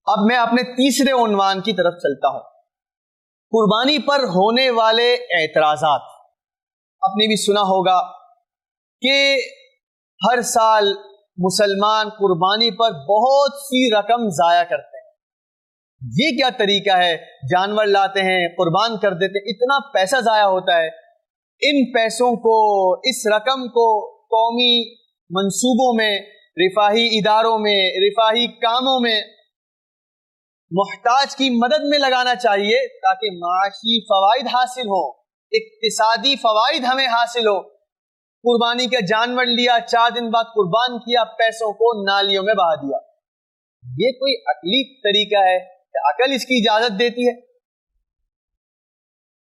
اب میں اپنے تیسرے عنوان کی طرف چلتا ہوں، قربانی پر ہونے والے اعتراضات۔ آپ نے بھی سنا ہوگا کہ ہر سال مسلمان قربانی پر بہت سی رقم ضائع کرتے ہیں۔ یہ کیا طریقہ ہے؟ جانور لاتے ہیں، قربان کر دیتے ہیں، اتنا پیسہ ضائع ہوتا ہے۔ ان پیسوں کو، اس رقم کو قومی منصوبوں میں، رفاہی اداروں میں، رفاہی کاموں میں، محتاج کی مدد میں لگانا چاہیے تاکہ معاشی فوائد حاصل ہو، اقتصادی فوائد ہمیں حاصل ہو۔ قربانی کا جانور لیا، 4 دن بعد قربان کیا، پیسوں کو نالیوں میں بہا دیا۔ یہ کوئی عقلی طریقہ ہے؟ عقل اس کی اجازت دیتی ہے؟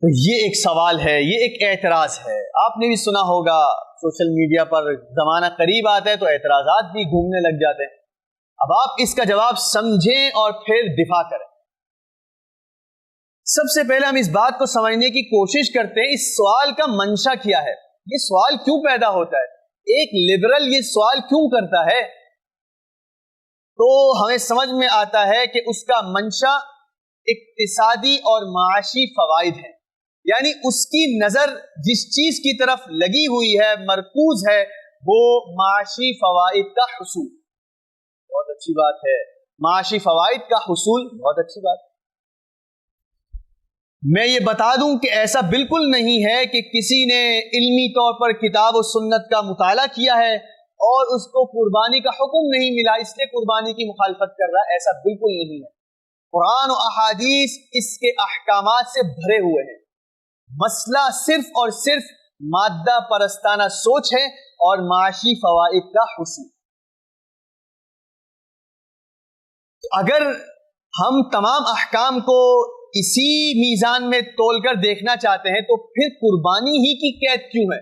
تو یہ ایک سوال ہے، یہ ایک اعتراض ہے۔ آپ نے بھی سنا ہوگا سوشل میڈیا پر زمانہ قریب آتا ہے تو اعتراضات بھی گھومنے لگ جاتے ہیں۔ اب آپ اس کا جواب سمجھیں اور پھر دفاع کریں۔ سب سے پہلے ہم اس بات کو سمجھنے کی کوشش کرتے ہیں اس سوال کا منشا کیا ہے، یہ سوال کیوں پیدا ہوتا ہے، ایک لبرل یہ سوال کیوں کرتا ہے؟ تو ہمیں سمجھ میں آتا ہے کہ اس کا منشا اقتصادی اور معاشی فوائد ہے، یعنی اس کی نظر جس چیز کی طرف لگی ہوئی ہے، مرکوز ہے، وہ معاشی فوائد کا حصول۔ بہت اچھی بات ہے، معاشی فوائد کا حصول، بہت اچھی بات ہے۔ میں یہ بتا دوں کہ ایسا بالکل نہیں ہے کہ کسی نے علمی طور پر کتاب و سنت کا مطالعہ کیا ہے اور اس کو قربانی کا حکم نہیں ملا اس لیے قربانی کی مخالفت کر رہا ہے، ایسا بالکل نہیں ہے۔ قرآن و احادیث اس کے احکامات سے بھرے ہوئے ہیں۔ مسئلہ صرف اور صرف مادہ پرستانہ سوچ ہے اور معاشی فوائد کا حصول۔ اگر ہم تمام احکام کو اسی میزان میں تول کر دیکھنا چاہتے ہیں تو پھر قربانی ہی کی قید کیوں ہے؟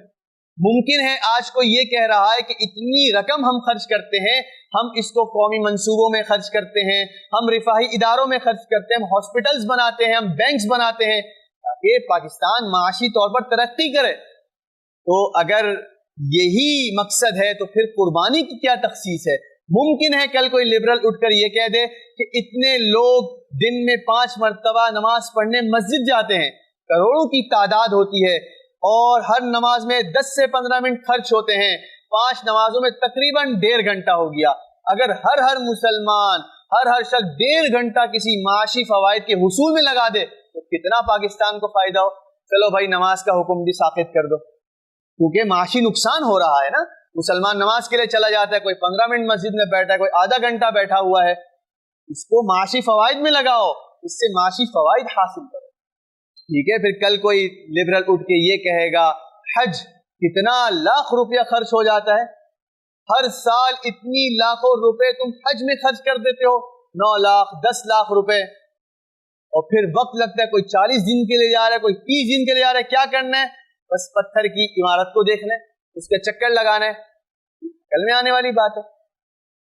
ممکن ہے آج کوئی یہ کہہ رہا ہے کہ اتنی رقم ہم خرچ کرتے ہیں، ہم اس کو قومی منصوبوں میں خرچ کرتے ہیں، ہم رفاہی اداروں میں خرچ کرتے ہیں، ہم ہاسپٹلز بناتے ہیں، ہم بینکس بناتے ہیں تاکہ پاکستان معاشی طور پر ترقی کرے۔ تو اگر یہی مقصد ہے تو پھر قربانی کی کیا تخصیص ہے؟ ممکن ہے کل کوئی لبرل اٹھ کر یہ کہہ دے کہ اتنے لوگ دن میں 5 مرتبہ نماز پڑھنے مسجد جاتے ہیں، کروڑوں کی تعداد ہوتی ہے اور ہر نماز میں 10 سے 15 منٹ خرچ ہوتے ہیں، 5 نمازوں میں تقریباً 1.5 گھنٹہ ہو گیا۔ اگر ہر مسلمان، ہر شخص 1.5 گھنٹہ کسی معاشی فوائد کے حصول میں لگا دے تو کتنا پاکستان کو فائدہ ہو۔ چلو بھائی نماز کا حکم بھی ساقط کر دو، کیونکہ معاشی نقصان ہو رہا ہے نا۔ مسلمان نماز کے لیے چلا جاتا ہے، کوئی 15 منٹ مسجد میں بیٹھا ہے، کوئی آدھا گھنٹہ بیٹھا ہوا ہے، اس کو معاشی فوائد میں لگاؤ، اس سے معاشی فوائد حاصل کرو، ٹھیک ہے۔ پھر کل کوئی لبرل اٹھ کے یہ کہے گا حج کتنا لاکھ روپیہ خرچ ہو جاتا ہے، ہر سال اتنی لاکھوں روپے تم حج میں خرچ کر دیتے ہو، 9 لاکھ 10 لاکھ روپے، اور پھر وقت لگتا ہے، کوئی 40 دن کے لیے جا رہا ہے، کوئی 30 دن کے لیے جا رہا ہے، کیا کرنا ہے؟ بس پتھر کی عمارت کو دیکھنا ہے، اس کے چکر لگانا ہے، کل میں آنے والی بات ہے۔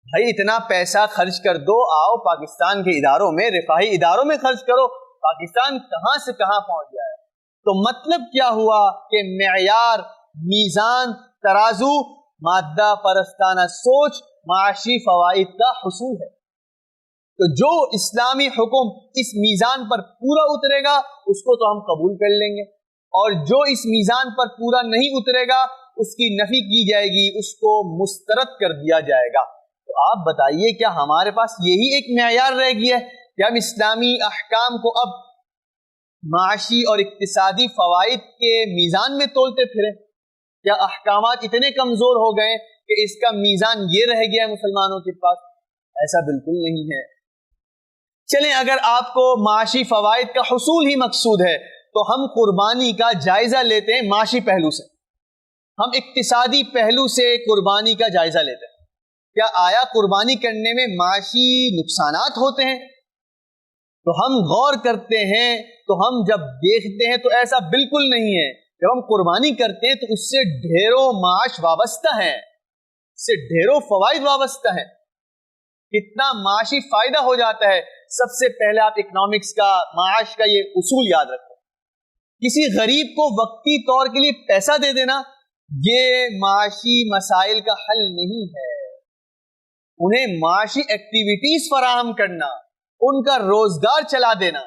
بھائی اتنا پیسہ خرچ کر دو، آؤ پاکستان کے اداروں میں، رفاہی اداروں میں خرچ کرو، پاکستان کہاں سے کہاں پہنچ جائے۔ تو مطلب کیا ہوا کہ معیار، میزان، ترازو، مادہ پرستانہ سوچ معاشی فوائد کا حصول ہے۔ تو جو اسلامی حکم اس میزان پر پورا اترے گا اس کو تو ہم قبول کر لیں گے، اور جو اس میزان پر پورا نہیں اترے گا اس کی نفی کی جائے گی، اس کو مسترد کر دیا جائے گا۔ تو آپ بتائیے کیا ہمارے پاس یہی ایک معیار رہ گیا ہے کہ ہم اسلامی احکام کو اب معاشی اور اقتصادی فوائد کے میزان میں تولتے پھریں؟ کیا احکامات اتنے کمزور ہو گئے کہ اس کا میزان یہ رہ گیا ہے مسلمانوں کے پاس؟ ایسا بالکل نہیں ہے۔ چلیں اگر آپ کو معاشی فوائد کا حصول ہی مقصود ہے تو ہم قربانی کا جائزہ لیتے ہیں معاشی پہلو سے، ہم اقتصادی پہلو سے قربانی کا جائزہ لیتے ہیں۔ کیا آیا قربانی کرنے میں معاشی نقصانات ہوتے ہیں؟ تو ہم غور کرتے ہیں تو ہم جب دیکھتے ہیں تو ایسا بالکل نہیں ہے۔ جب ہم قربانی کرتے ہیں تو اس سے ڈھیروں معاش وابستہ ہیں، اس سے ڈھیروں فوائد وابستہ ہیں۔ کتنا معاشی فائدہ ہو جاتا ہے۔ سب سے پہلے آپ اکنامکس کا، معاش کا یہ اصول یاد رکھیں، کسی غریب کو وقتی طور کے لیے پیسہ دے دینا یہ معاشی مسائل کا حل نہیں ہے۔ انہیں معاشی ایکٹیویٹیز فراہم کرنا، उनका रोजगार चला देना,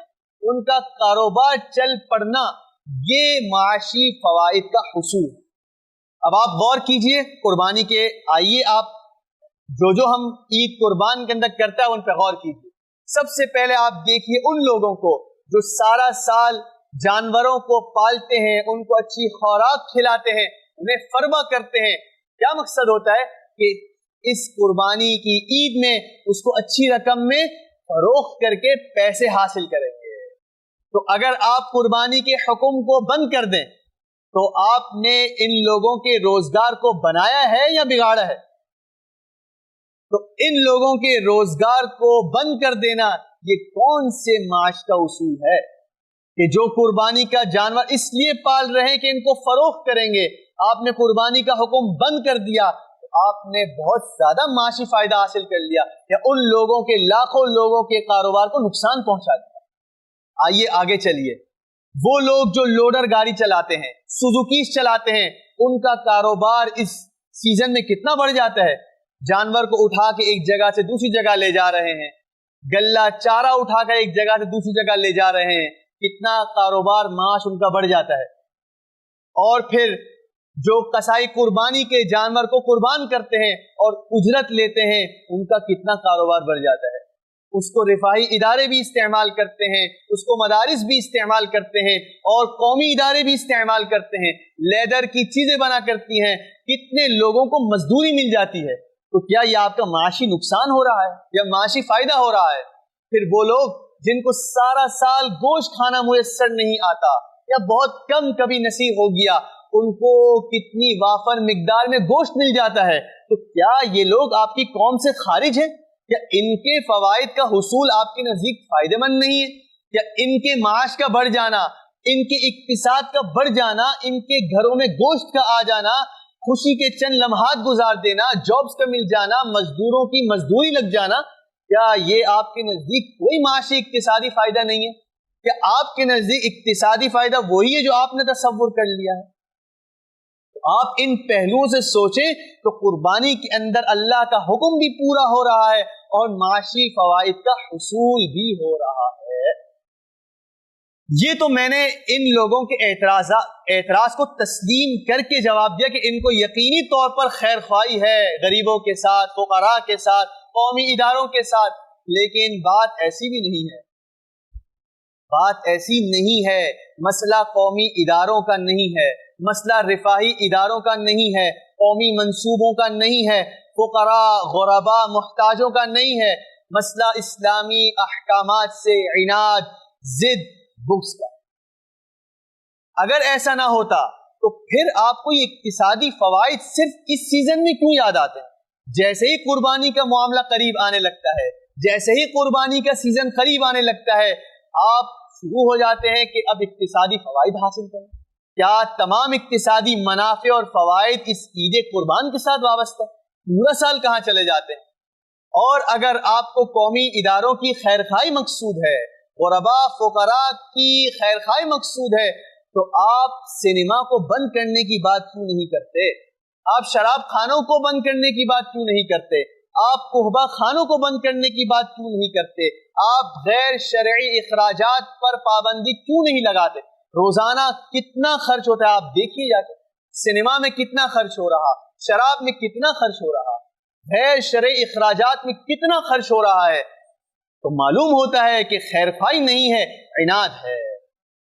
उनका कारोबार चल पड़ना, ये माशी फवाइद का हुसूल। अब आप गौर कीजिए कुर्बानी के, आइए आप जो हम ईद कुर्बान के अंदर करता है उन पर गौर कीजिए। सबसे पहले आप देखिए उन लोगों को जो सारा साल जानवरों को पालते हैं, उनको अच्छी खुराक खिलाते हैं, उन्हें फरमा करते हैं। क्या मकसद होता है कि इस कुर्बानी की ईद में उसको अच्छी रकम में फरोख्त करके पैसे हासिल करेंगे। तो अगर आप कुर्बानी के हुक्म को बंद कर दें तो आपने इन लोगों के रोजगार को बनाया है या बिगाड़ा है? तो इन लोगों के रोजगार को बंद कर देना ये कौन से माश का उसूल है कि जो कुर्बानी का जानवर इसलिए पाल रहे हैं कि इनको फरोख्त करेंगे, आपने कुर्बानी का हुक्म बंद कर दिया तो आपने बहुत ज्यादा माशी फायदा हासिल कर लिया या उन लोगों के, लाखों लोगों के कारोबार को नुकसान पहुंचा दिया। आइए आगे चलिए। वो लोग जो लोडर गाड़ी चलाते हैं, सुजुकी चलाते हैं, उनका कारोबार इस सीजन में कितना बढ़ जाता है। जानवर को उठा के एक जगह से दूसरी जगह ले जा रहे हैं, गल्ला चारा उठाकर एक जगह से दूसरी जगह ले जा रहे हैं, कितना कारोबार माश उनका बढ़ जाता है। और फिर जो कसाई कुर्बानी के जानवर को कुर्बान करते हैं और उजरत लेते हैं, उनका कितना कारोबार बढ़ जाता है। उसको रिफाही इदारे भी इस्तेमाल करते हैं, उसको मदारिस भी इस्तेमाल करते हैं और कौमी इदारे भी इस्तेमाल करते हैं, लेदर की चीजें बना करती हैं, कितने लोगों को मजदूरी मिल जाती है। तो क्या ये आपका माशी नुकसान हो रहा है या माशी फायदा हो रहा है? फिर वो लोग जिनको सारा साल गोश्त खाना मुयस्सर नहीं आता या बहुत कम कभी नसीब हो गया, उनको कितनी वाफर मिकदार में गोश्त मिल जाता है, तो क्या ये लोग आपकी कौम से खारिज हैं? क्या इनके फवाइद का हुसूल आपके नजदीक फायदेमंद नहीं है? क्या इनके माश का बढ़ जाना, इनके इक्तिसाद का बढ़ जाना, इनके घरों में गोश्त का आ जाना, खुशी के चंद लम्हात गुजार देना, जॉब्स का मिल जाना, मजदूरों की मजदूरी लग जाना, क्या ये आपके नजदीक कोई माशी इक्तिसादी फायदा नहीं है? क्या आपके नजदीक इक्तिसादी फायदा वही है जो आपने तसव्वुर कर लिया है? तो आप इन पहलुओं से सोचें तो कुर्बानी के अंदर अल्लाह का हुक्म भी पूरा हो रहा है और माशी फवाइद का हुसूल भी हो रहा है। ये तो मैंने इन लोगों के एतराज को तस्लीम करके जवाब दिया कि इनको यकीनी तौर पर खैर ख्वाही है गरीबों के साथ, फुकरा के साथ, कौमी इदारों के साथ। लेकिन बात ऐसी भी नहीं है, बात ऐसी नहीं है। मसला कौमी इदारों का नहीं है, मसला रिफाही इदारों का नहीं है, कौमी मंसूबों का नहीं है, फुकरा गुरबा मुहताजों का नहीं है। मसला इस्लामी अहकामात से इनाद, जिद, बुक्स का। अगर ऐसा ना होता तो फिर आपको ये इक्तिसादी फवाइद सिर्फ इस सीजन में क्यों याद आते हैं? जैसे ही कुर्बानी का मामला करीब आने लगता है, जैसे ही कुर्बानी का सीजन करीब आने लगता है, आप शुरू हो जाते हैं कि अब इक्तिसादी फवाइद हासिल करें। क्या तमाम इक्तिसादी मनाफे और फवाइद इस ईद कुर्बान के साथ वाबस्ता? पूरा साल कहाँ चले जाते हैं? और अगर आपको कौमी इदारों की खैरखाई मकसूद है, गुरबा फुकरा की खैरखाई मकसूद है, तो आप सिनेमा को बंद करने की बात क्यों नहीं करते? आप शराब खानों को बंद करने की बात क्यों नहीं करते? आप कुहबा खानों को बंद करने की बात क्यों नहीं करते? आप गैर शरई इखराजात पर पाबंदी क्यों नहीं लगाते? रोजाना कितना खर्च होता है आप देखिए जाके। सिनेमा में कितना खर्च हो रहा, शराब में कितना खर्च हो रहा, गैर शरई इखराजात में कितना खर्च हो रहा है। तो मालूम होता है कि खैरखाई नहीं है, इनाद है।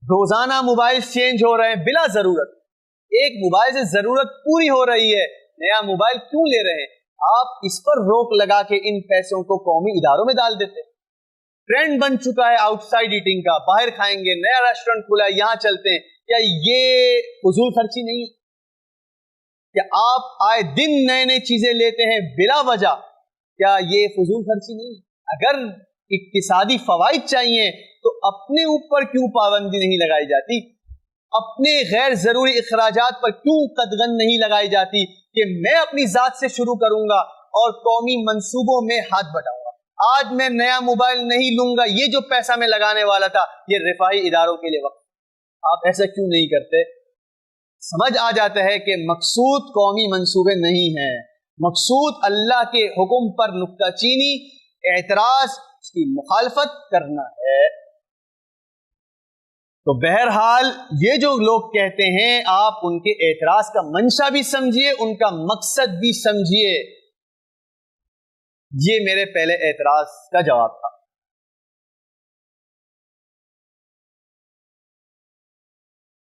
रोजाना मोबाइल चेंज हो रहे हैं बिला जरूरत। एक मोबाइल से जरूरत पूरी हो रही है, नया मोबाइल क्यों ले रहे हैं? आप इस पर रोक लगा के इन पैसों को कौमी इदारों में डाल देते। ट्रेंड बन चुका है आउटसाइड ईटिंग का, बाहर खाएंगे, नया रेस्टोरेंट खुला है यहां चलते हैं। क्या ये फजूल खर्ची नहीं है? क्या आप आए दिन नए नए चीजें लेते हैं बिला वजह? क्या ये फजूल खर्ची नहीं? अगर इक्तिसादी फवाइद चाहिए तो अपने ऊपर क्यों पाबंदी नहीं लगाई जाती? अपने गैर जरूरी इखराजात पर क्यों कदगन नहीं लगाई जाती कि मैं अपनी जात से शुरू करूंगा और कौमी मंसूबों में हाथ बटाऊंगा? आज मैं नया मोबाइल नहीं लूंगा, ये जो पैसा मैं लगाने वाला था ये रिफाही इदारों के लिए वक्त। आप ऐसा क्यों नहीं करते? समझ आ जाता है कि मकसूद कौमी मंसूबे नहीं है, मकसूद अल्लाह के हुक्म पर नुक्ताचीनी, एतराज, اس کی مخالفت کرنا ہے۔ تو بہرحال یہ جو لوگ کہتے ہیں آپ ان کے اعتراض کا منشا بھی سمجھیے، ان کا مقصد بھی سمجھیے۔ یہ میرے پہلے اعتراض کا جواب تھا۔